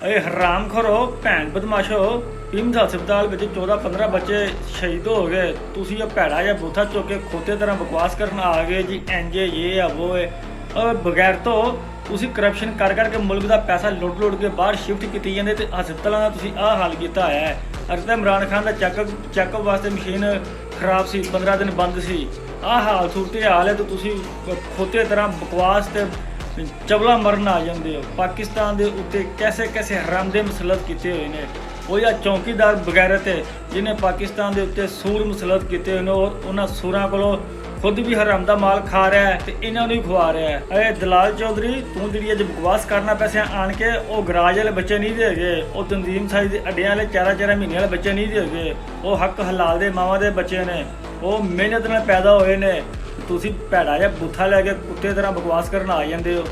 अरे हराम खरो भैन बदमाशो पिम्स हस्पताल में 14-15 बच्चे शहीद हो गए। तुसी ये भैड़ा या बूथा चुक के खोते तरह बकवास करना आ गए जी इंज ये है वो है। और बगैर तो तुसी करप्शन कर करके मुल्क का पैसा लुट के बाहर शिफ्ट की जाते तो हस्पतालों का तुसी आ हाल किया है। अगर तो इमरान खान का चैकअप वास्ते मशीन खराब सी 15 दिन बंद सी आ हाल सूरत हाल है तो तुसी खोते तरह बकवास ते चवला मरन आ जाते हो। पाकिस्तान के उत्ते कैसे कैसे हरामदे मुसलत किए हुए हैं। वो या चौकीदार बगैरत है जिन्हें पाकिस्तान के उत्ते सूर मुसलत किए हुए हैं और उन्होंने सूरां को खुद भी हराम का माल खा रहा है तो इन्हों भी खुआ रहा है। अरे दलाल चौधरी तू जी अज बकवास करना पैसे आन के वो गराज वाले बच्चे नहीं देगे, वो तंजीम साइज के अड्डिया वाले 4-4 महीने वाले बच्चे नहीं देगे। वो हक हलाल दे मावां दे बच्चे ने, वो मेहनत नाल पैदा होए ने। तुसी भैड़ा जिहा बूथा लैके कुत्ते तरह बकवास करन आ जांदे हो।